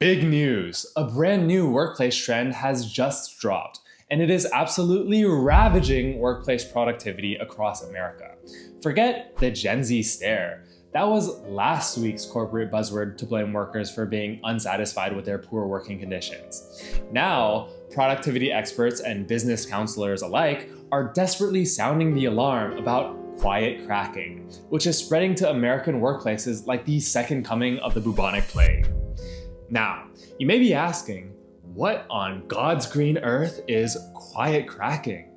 Big news! A brand new workplace trend has just dropped, and it is absolutely ravaging workplace productivity across America. Forget the Gen Z stare. That was last week's corporate buzzword to blame workers for being unsatisfied with their poor working conditions. Now, productivity experts and business counselors alike are desperately sounding the alarm about quiet cracking, which is spreading to American workplaces like the second coming of the bubonic plague. Now, you may be asking, what on God's green earth is quiet cracking?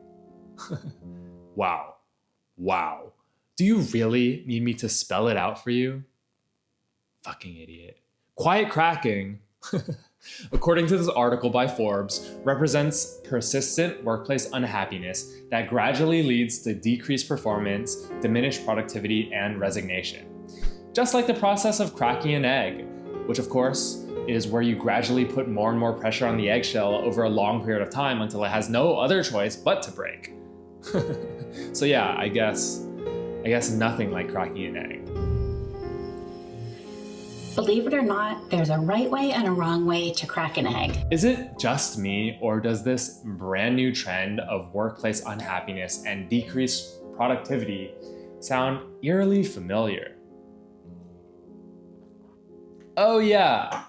Wow. Wow. Do you really need me to spell it out for you? Fucking idiot. Quiet cracking, according to this article by Forbes, represents persistent workplace unhappiness that gradually leads to decreased performance, diminished productivity, and resignation. Just like the process of cracking an egg, which of course is where you gradually put more and more pressure on the eggshell over a long period of time until it has no other choice but to break. So yeah, I guess nothing like cracking an egg. Believe it or not, there's a right way and a wrong way to crack an egg. Is it just me, or does this brand new trend of workplace unhappiness and decreased productivity sound eerily familiar? Oh yeah,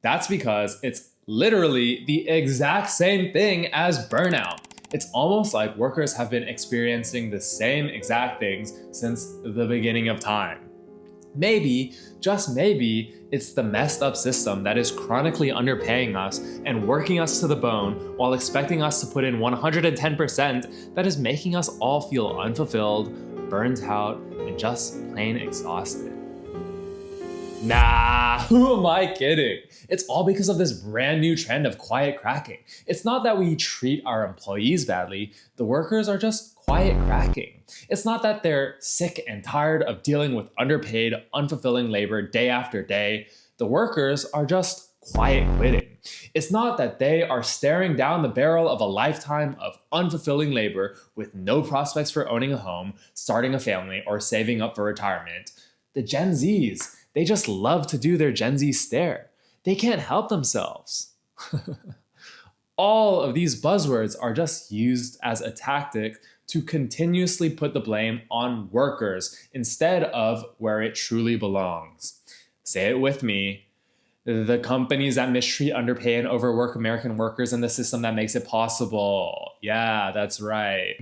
that's because it's literally the exact same thing as burnout. It's almost like workers have been experiencing the same exact things since the beginning of time. Maybe, just maybe, it's the messed up system that is chronically underpaying us and working us to the bone while expecting us to put in 110% that is making us all feel unfulfilled, burnt out, and just plain exhausted. Nah, who am I kidding? It's all because of this brand new trend of quiet cracking. It's not that we treat our employees badly, the workers are just quiet cracking. It's not that they're sick and tired of dealing with underpaid, unfulfilling labor day after day. The workers are just quiet quitting. It's not that they are staring down the barrel of a lifetime of unfulfilling labor with no prospects for owning a home, starting a family, or saving up for retirement. The Gen Zs, they just love to do their Gen Z stare. They can't help themselves. All of these buzzwords are just used as a tactic to continuously put the blame on workers instead of where it truly belongs. Say it with me. The companies that mistreat, underpay, and overwork American workers and the system that makes it possible. Yeah, that's right.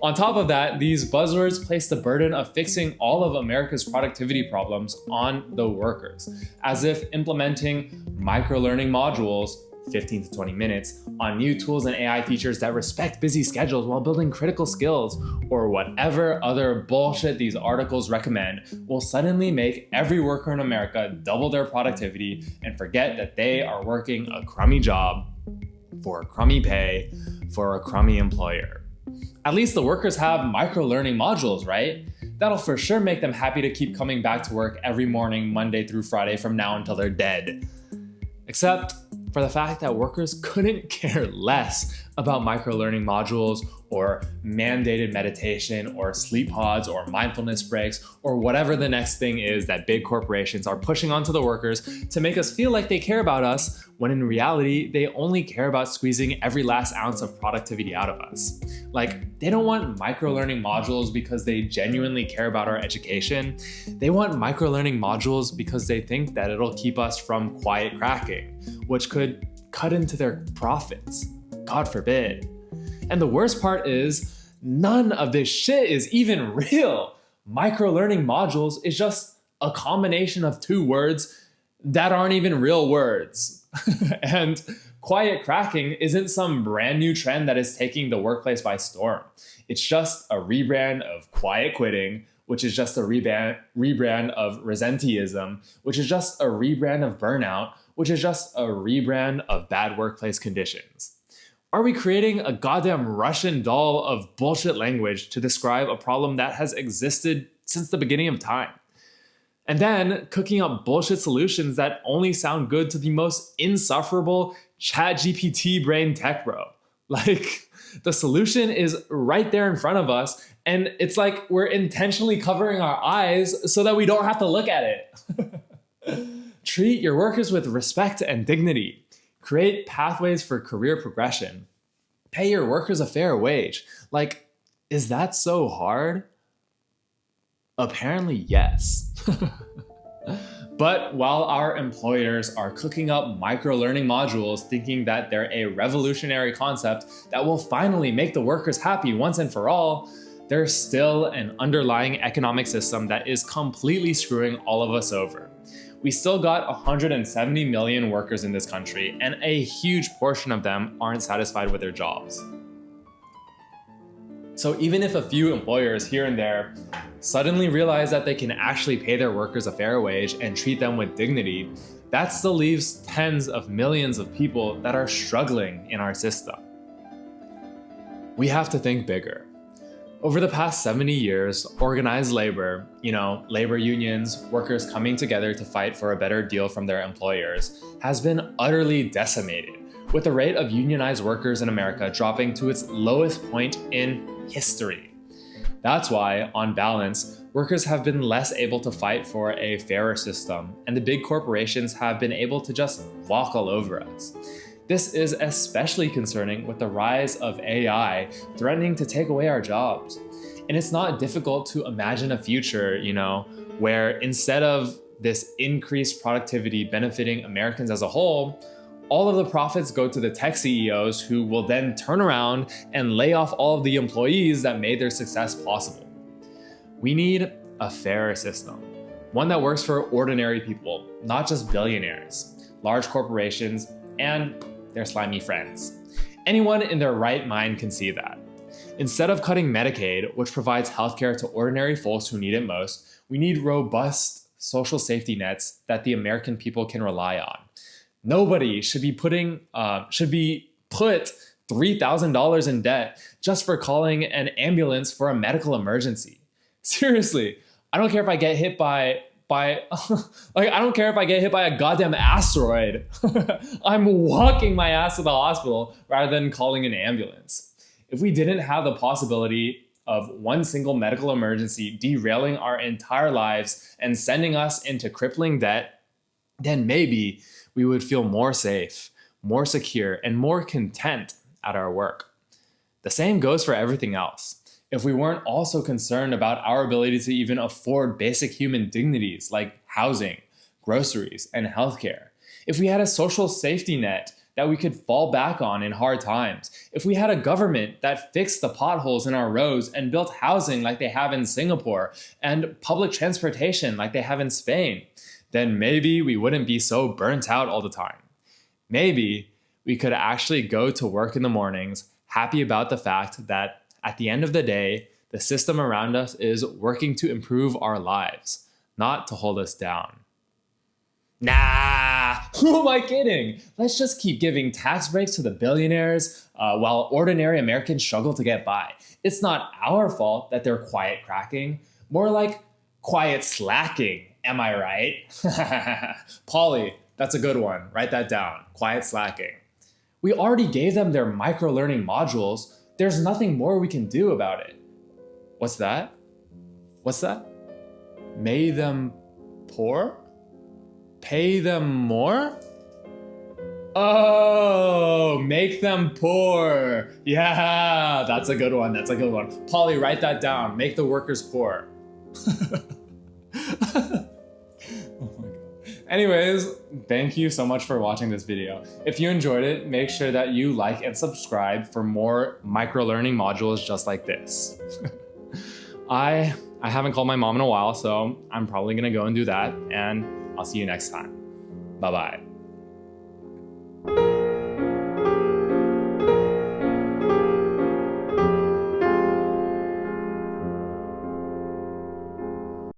On top of that, these buzzwords place the burden of fixing all of America's productivity problems on the workers, as if implementing microlearning modules 15 to 20 minutes on new tools and AI features that respect busy schedules while building critical skills, or whatever other bullshit these articles recommend, will suddenly make every worker in America double their productivity and forget that they are working a crummy job for a crummy pay for a crummy employer. At least the workers have microlearning modules, right? That'll for sure make them happy to keep coming back to work every morning, Monday through Friday from now until they're dead. Except for the fact that workers couldn't care less about microlearning modules or mandated meditation or sleep pods or mindfulness breaks or whatever the next thing is that big corporations are pushing onto the workers to make us feel like they care about us, when in reality, they only care about squeezing every last ounce of productivity out of us. Like, they don't want microlearning modules because they genuinely care about our education. They want microlearning modules because they think that it'll keep us from quiet cracking, which could cut into their profits. God forbid. And the worst part is, none of this shit is even real. Microlearning modules is just a combination of two words that aren't even real words. And quiet cracking isn't some brand new trend that is taking the workplace by storm. It's just a rebrand of quiet quitting, which is just a rebrand of resenteeism, which is just a rebrand of burnout, which is just a rebrand of bad workplace conditions. Are we creating a goddamn Russian doll of bullshit language to describe a problem that has existed since the beginning of time? And then cooking up bullshit solutions that only sound good to the most insufferable ChatGPT brain tech bro. Like, the solution is right there in front of us, and it's like we're intentionally covering our eyes so that we don't have to look at it. Treat your workers with respect and dignity. Create pathways for career progression. Pay your workers a fair wage. Like, is that so hard? Apparently, yes. But while our employers are cooking up microlearning modules thinking that they're a revolutionary concept that will finally make the workers happy once and for all, there's still an underlying economic system that is completely screwing all of us over. We still got 170 million workers in this country, and a huge portion of them aren't satisfied with their jobs. So even if a few employers here and there suddenly realize that they can actually pay their workers a fair wage and treat them with dignity, that still leaves tens of millions of people that are struggling in our system. We have to think bigger. Over the past 70 years, organized labor, labor unions, workers coming together to fight for a better deal from their employers, has been utterly decimated, with the rate of unionized workers in America dropping to its lowest point in history. That's why, on balance, workers have been less able to fight for a fairer system, and the big corporations have been able to just walk all over us. This is especially concerning with the rise of AI threatening to take away our jobs. And it's not difficult to imagine a future, where instead of this increased productivity benefiting Americans as a whole, all of the profits go to the tech CEOs who will then turn around and lay off all of the employees that made their success possible. We need a fairer system, one that works for ordinary people, not just billionaires, large corporations, and their slimy friends. Anyone in their right mind can see that. Instead of cutting Medicaid, which provides healthcare to ordinary folks who need it most, we need robust social safety nets that the American people can rely on. Nobody should be put $3,000 in debt just for calling an ambulance for a medical emergency. Seriously, I don't care if I get hit by I don't care if I get hit by a goddamn asteroid. I'm walking my ass to the hospital rather than calling an ambulance. If we didn't have the possibility of one single medical emergency derailing our entire lives and sending us into crippling debt, then maybe we would feel more safe, more secure, and more content at our work. The same goes for everything else. If we weren't also concerned about our ability to even afford basic human dignities like housing, groceries, and healthcare, if we had a social safety net that we could fall back on in hard times, if we had a government that fixed the potholes in our roads and built housing like they have in Singapore and public transportation like they have in Spain, then maybe we wouldn't be so burnt out all the time. Maybe we could actually go to work in the mornings happy about the fact that at the end of the day, the system around us is working to improve our lives, not to hold us down. Nah, who am I kidding? Let's just keep giving tax breaks to the billionaires while ordinary Americans struggle to get by. It's not our fault that they're quiet cracking, more like quiet slacking. Am I right? Polly, that's a good one. Write that down. Quiet slacking. We already gave them their microlearning modules. There's nothing more we can do about it. What's that? What's that? May them poor? Pay them more? Oh, make them poor. Yeah, that's a good one. That's a good one. Polly, write that down. Make the workers poor. Oh my God. Anyways, thank you so much for watching this video. If you enjoyed it, make sure that you like and subscribe for more microlearning modules just like this. I haven't called my mom in a while, so I'm probably gonna go and do that, and I'll see you next time. Bye-bye.